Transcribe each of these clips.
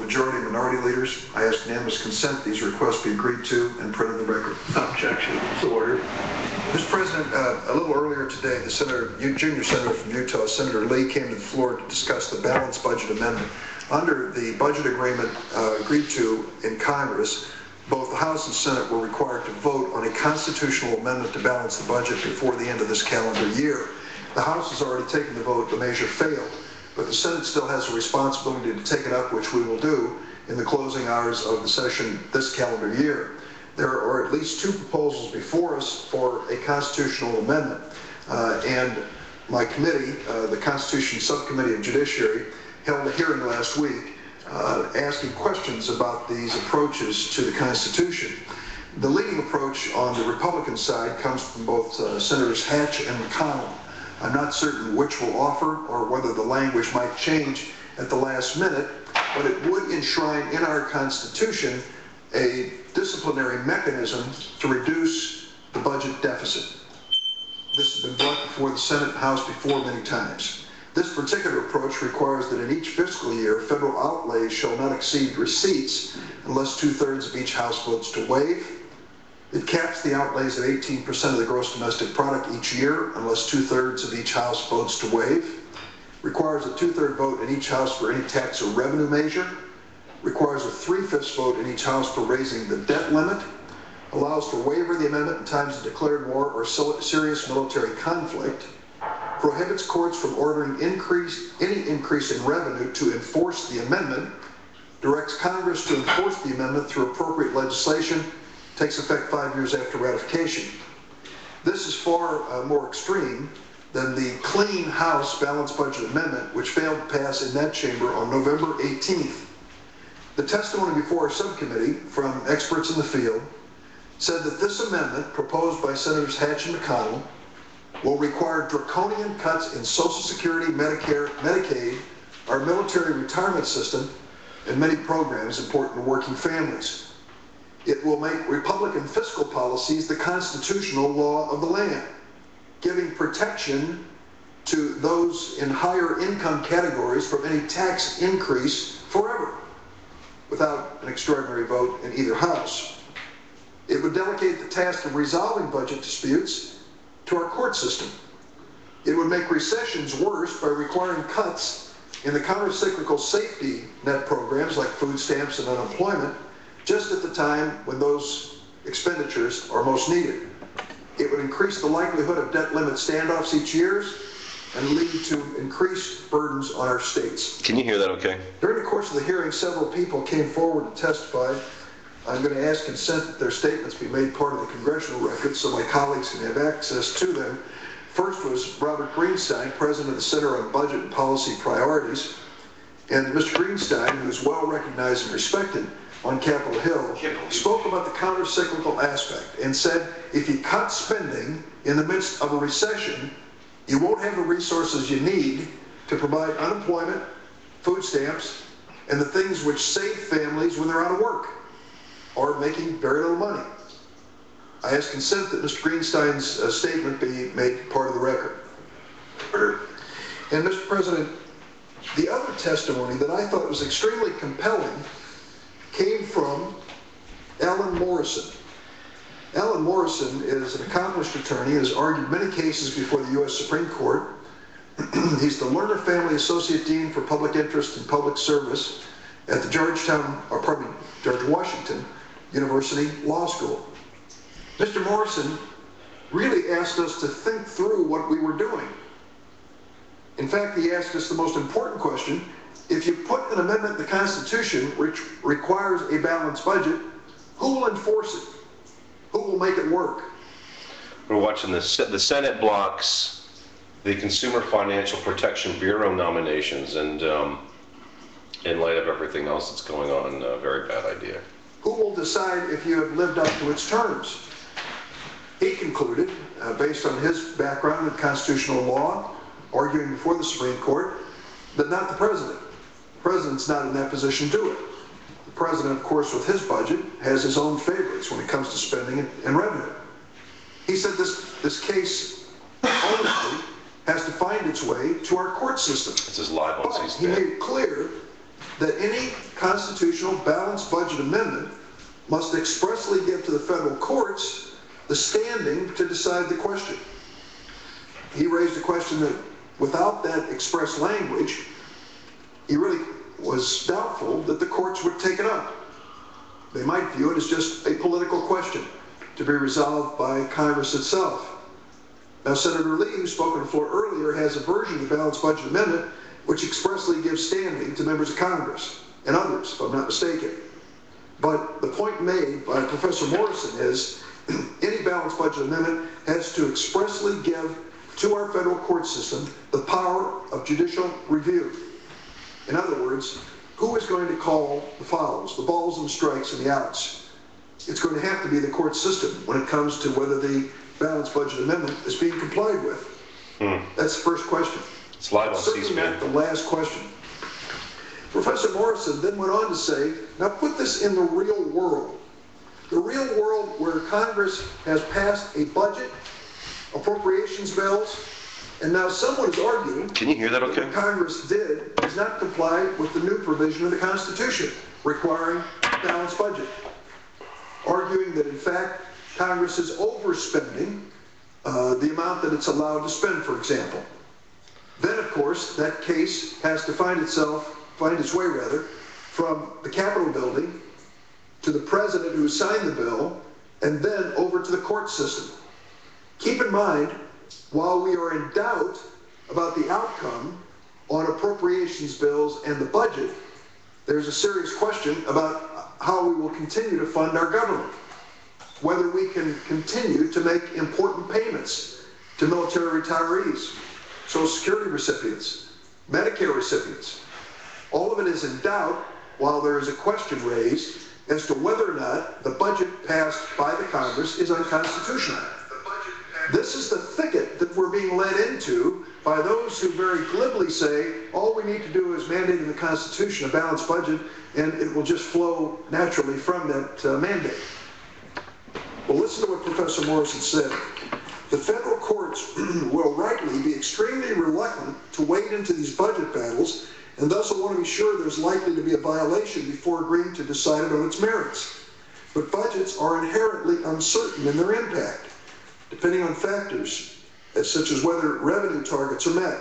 majority and minority leaders. I ask unanimous consent these requests be agreed to and printed in the record. Objection. So ordered. Mr. President, a little earlier today, the junior senator from Utah, Senator Lee, came to the floor to discuss the balanced budget amendment. Under the budget agreement agreed to in Congress, both the House and Senate were required to vote on a constitutional amendment to balance the budget before the end of this calendar year. The House has already taken the vote. The measure failed, but the Senate still has a responsibility to take it up, which we will do in the closing hours of the session this calendar year. There are at least two proposals before us for a constitutional amendment, and my committee, the Constitution Subcommittee of Judiciary, held a hearing last week asking questions about these approaches to the Constitution. The leading approach on the Republican side comes from both Senators Hatch and McConnell. I'm not certain which will offer or whether the language might change at the last minute, but it would enshrine in our Constitution a disciplinary mechanism to reduce the budget deficit. This has been brought before the Senate and House before many times. This particular approach requires that in each fiscal year, federal outlays shall not exceed receipts unless 2/3 of each House votes to waive. It caps the outlays at 18% of the gross domestic product each year unless 2/3 of each House votes to waive. Requires a 2/3 vote in each House for any tax or revenue measure. Requires a 3/5 vote in each House for raising the debt limit. Allows for waiver of the amendment in times of declared war or serious military conflict. Prohibits courts from ordering any increase in revenue to enforce the amendment. Directs Congress to enforce the amendment through appropriate legislation. Takes effect 5 years after ratification. This is far more extreme than the clean House balanced budget amendment, which failed to pass in that chamber on November 18th. The testimony before our subcommittee from experts in the field said that this amendment, proposed by Senators Hatch and McConnell, will require draconian cuts in Social Security, Medicare, Medicaid, our military retirement system, and many programs important to working families. It will make Republican fiscal policies the constitutional law of the land, giving protection to those in higher income categories from any tax increase forever, without an extraordinary vote in either House. It would delegate the task of resolving budget disputes to our court system. It would make recessions worse by requiring cuts in the counter-cyclical safety net programs like food stamps and unemployment, just at the time when those expenditures are most needed. It would increase the likelihood of debt limit standoffs each year and lead to increased burdens on our states. Can you hear that okay? During the course of the hearing, several people came forward and testified. I'm going to ask consent that their statements be made part of the congressional record so my colleagues can have access to them. First was Robert Greenstein, president of the Center on Budget and Policy Priorities. And Mr. Greenstein, who is well recognized and respected on Capitol Hill, spoke about the counter-cyclical aspect and said, if you cut spending in the midst of a recession, you won't have the resources you need to provide unemployment, food stamps, and the things which save families when they're out of work or making very little money. I ask consent that Mr. Greenstein's statement be made part of the record. And Mr. President, the other testimony that I thought was extremely compelling came from Alan Morrison. Alan Morrison is an accomplished attorney and has argued many cases before the U.S. Supreme Court. He's the Lerner Family Associate Dean for Public Interest and Public Service at the George Washington University Law School. Mr. Morrison really asked us to think through what we were doing. In fact, he asked us the most important question: if you put an amendment in the Constitution which requires a balanced budget, who will enforce it? Who will make it work? We're watching the Senate blocks the Consumer Financial Protection Bureau nominations, and in light of everything else that's going on, a very bad idea. Who will decide if you have lived up to its terms? He concluded, based on his background in constitutional law, arguing before the Supreme Court, that not the president. The president's not in that position to do it. The president, of course, with his budget, has his own favorites when it comes to spending and revenue. He said this case, honestly, has to find its way to our court system. It's his libel. But he made it clear that any constitutional balanced budget amendment must expressly give to the federal courts the standing to decide the question. He raised a question that without that express language, he really was doubtful that the courts would take it up. They might view it as just a political question to be resolved by Congress itself. Now, Senator Lee, who spoke on the floor earlier, has a version of the balanced budget amendment which expressly gives standing to members of Congress and others, if I'm not mistaken. But the point made by Professor Morrison is any balanced budget amendment has to expressly give to our federal court system the power of judicial review. In other words, who is going to call the fouls, the balls and strikes and the outs? It's going to have to be the court system when it comes to whether the balanced budget amendment is being complied with. That's the first question. It's live on Certainly C-SPAN. not the last question. Professor Morrison then went on to say, now put this in the real world. The real world where Congress has passed a budget, appropriations bills, and now someone is arguing Can you hear that okay? what Congress did is not comply with the new provision of the Constitution requiring a balanced budget, arguing that in fact Congress is overspending the amount that it's allowed to spend, for example. Then, of course, that case has to find its way from the Capitol building to the president who signed the bill, and then over to the court system. Keep in mind, while we are in doubt about the outcome on appropriations bills and the budget, there's a serious question about how we will continue to fund our government, whether we can continue to make important payments to military retirees, Social Security recipients, Medicare recipients. All of it is in doubt while there is a question raised as to whether or not the budget passed by the Congress is unconstitutional. This is the thicket that we're being led into by those who very glibly say, all we need to do is mandate in the Constitution a balanced budget and it will just flow naturally from that mandate. Well, listen to what Professor Morrison said. The federal courts will rightly be extremely reluctant to wade into these budget battles and thus will want to be sure there's likely to be a violation before agreeing to decide it on its merits. But budgets are inherently uncertain in their impact, depending on factors such as whether revenue targets are met,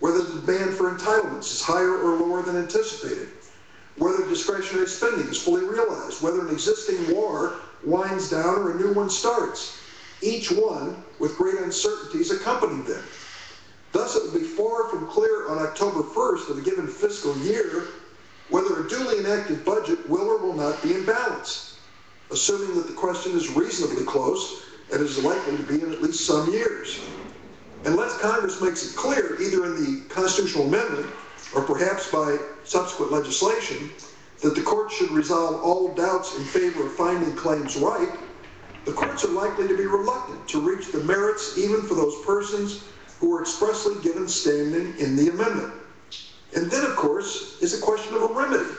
whether the demand for entitlements is higher or lower than anticipated, whether discretionary spending is fully realized, whether an existing war winds down or a new one starts, each one with great uncertainties accompanying them. Thus, it would be far from clear on October 1st of a given fiscal year whether a duly enacted budget will or will not be in balance, assuming that the question is reasonably close and is likely to be in at least some years. Unless Congress makes it clear, either in the constitutional amendment or perhaps by subsequent legislation, that the court should resolve all doubts in favor of finding claims right, the courts are likely to be reluctant to reach the merits even for those persons who were expressly given standing in the amendment. And then, of course, is a question of a remedy.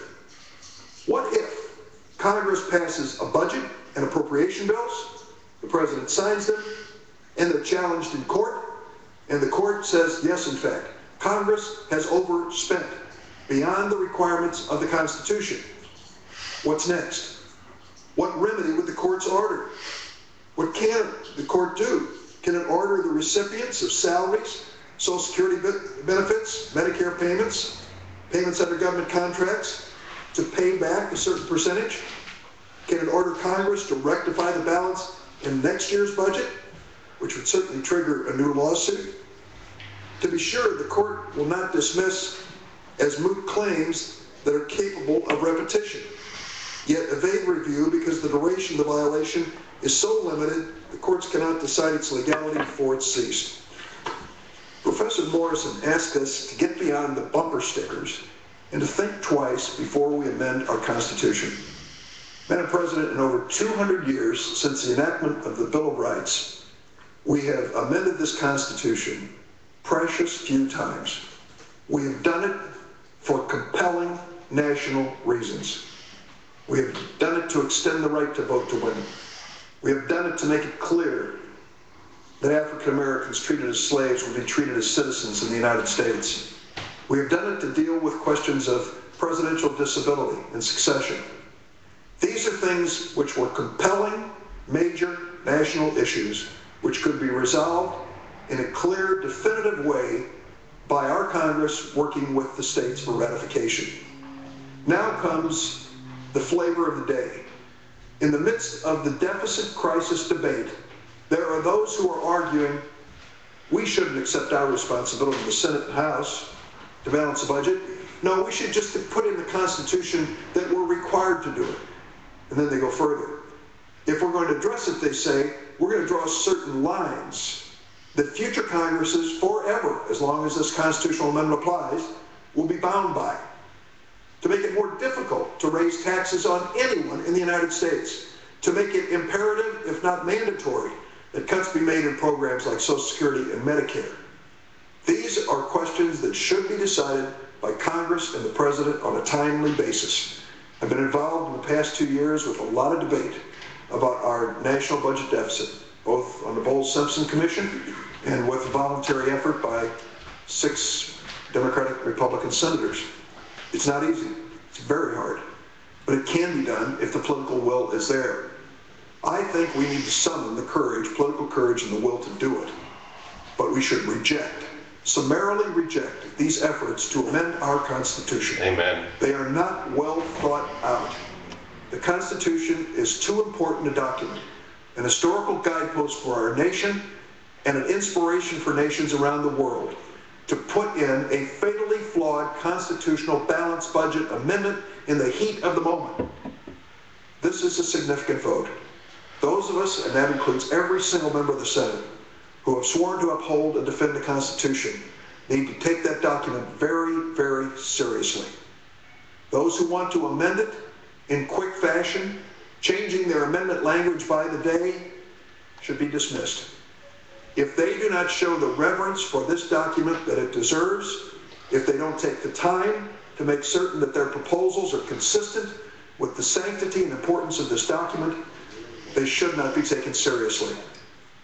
What if Congress passes a budget and appropriation bills, the president signs them, and they're challenged in court, and the court says, yes, in fact, Congress has overspent beyond the requirements of the Constitution. What's next? What remedy would the courts order? What can the court do? Can it order the recipients of salaries, Social Security benefits, Medicare payments, payments under government contracts to pay back a certain percentage? Can it order Congress to rectify the balance in next year's budget, which would certainly trigger a new lawsuit? To be sure, the court will not dismiss as moot claims that are capable of repetition, yet evade review because the duration of the violation is so limited the courts cannot decide its legality before it's ceased. Professor Morrison asked us to get beyond the bumper stickers and to think twice before we amend our Constitution. Madam President, in over 200 years since the enactment of the Bill of Rights, we have amended this Constitution precious few times. We have done it for compelling national reasons. We have done it to extend the right to vote to women. We have done it to make it clear that African Americans treated as slaves will be treated as citizens in the United States. We have done it to deal with questions of presidential disability and succession. These are things which were compelling, major national issues which could be resolved in a clear, definitive way by our Congress working with the states for ratification. Now comes the flavor of the day. In the midst of the deficit crisis debate, there are those who are arguing we shouldn't accept our responsibility in the Senate and House to balance the budget. No, we should just put in the Constitution that we're required to do it. And then they go further. If we're going to address it, they say, we're going to draw certain lines that future Congresses forever, as long as this constitutional amendment applies, will be bound by, to make it more difficult to raise taxes on anyone in the United States, to make it imperative, if not mandatory, that cuts be made in programs like Social Security and Medicare. These are questions that should be decided by Congress and the President on a timely basis. I've been involved in the past 2 years with a lot of debate about our national budget deficit, both on the Bowles-Simpson Commission and with a voluntary effort by 6 Democratic Republican senators. It's not easy. It's very hard. But it can be done if the political will is there. I think we need to summon the courage, political courage, and the will to do it. But we should summarily reject these efforts to amend our Constitution. Amen. They are not well thought out. The Constitution is too important a document, an historical guidepost for our nation, and an inspiration for nations around the world to put in a fatally flawed constitutional balanced budget amendment in the heat of the moment. This is a significant vote. Those of us, and that includes every single member of the Senate, who have sworn to uphold and defend the Constitution, need to take that document very, very seriously. Those who want to amend it in quick fashion, changing their amendment language by the day, should be dismissed. If they do not show the reverence for this document that it deserves, if they don't take the time to make certain that their proposals are consistent with the sanctity and importance of this document, they should not be taken seriously.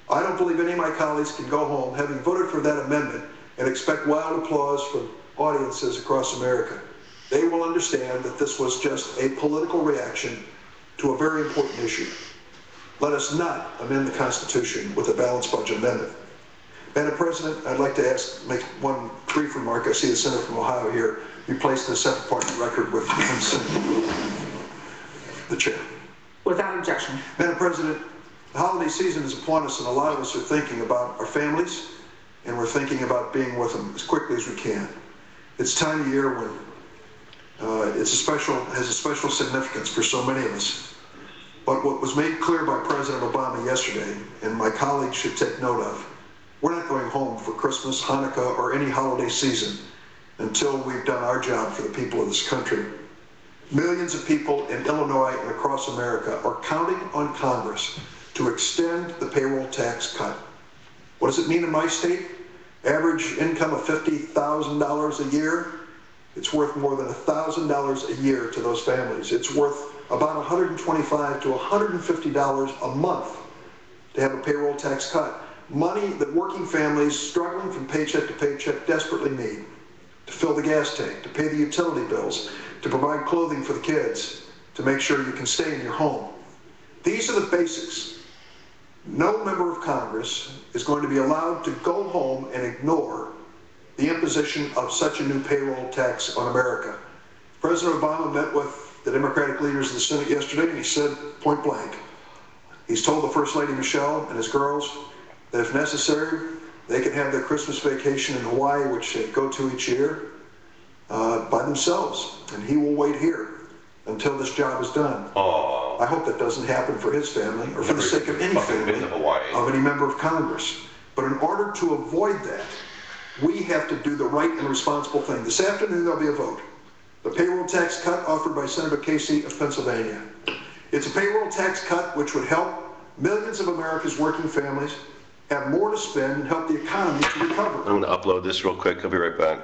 I don't believe any of my colleagues can go home having voted for that amendment and expect wild applause from audiences across America. They will understand that this was just a political reaction to a very important issue. Let us not amend the Constitution with a balanced budget amendment. Madam President, I'd like to make one brief remark. I see the senator from Ohio here. We placed the second part of the record with the chair. Without objection. Madam President, the holiday season is upon us, and a lot of us are thinking about our families, and we're thinking about being with them as quickly as we can. It's time of year when has a special significance for so many of us. But what was made clear by President Obama yesterday, and my colleagues should take note of, we're not going home for Christmas, Hanukkah, or any holiday season until we've done our job for the people of this country. Millions of people in Illinois and across America are counting on Congress to extend the payroll tax cut. What does it mean in my state? Average income of $50,000 a year. It's worth more than $1,000 a year to those families. It's worth about $125 to $150 a month to have a payroll tax cut. Money that working families struggling from paycheck to paycheck desperately need to fill the gas tank, to pay the utility bills, to provide clothing for the kids, to make sure you can stay in your home. These are the basics. No member of Congress is going to be allowed to go home and ignore the imposition of such a new payroll tax on America. President Obama met with the Democratic leaders of the Senate yesterday, and he said point blank, he's told the First Lady Michelle and his girls that if necessary, they can have their Christmas vacation in Hawaii, which they go to each year, by themselves, and he will wait here until this job is done. Aww. I hope that doesn't happen for his family or for the sake of any family of any member of Congress. But in order to avoid that, we have to do the right and responsible thing. This afternoon there'll be a vote. The payroll tax cut offered by Senator Casey of Pennsylvania. It's a payroll tax cut which would help millions of America's working families have more to spend and help the economy to recover. I'm going to upload this real quick. I'll be right back.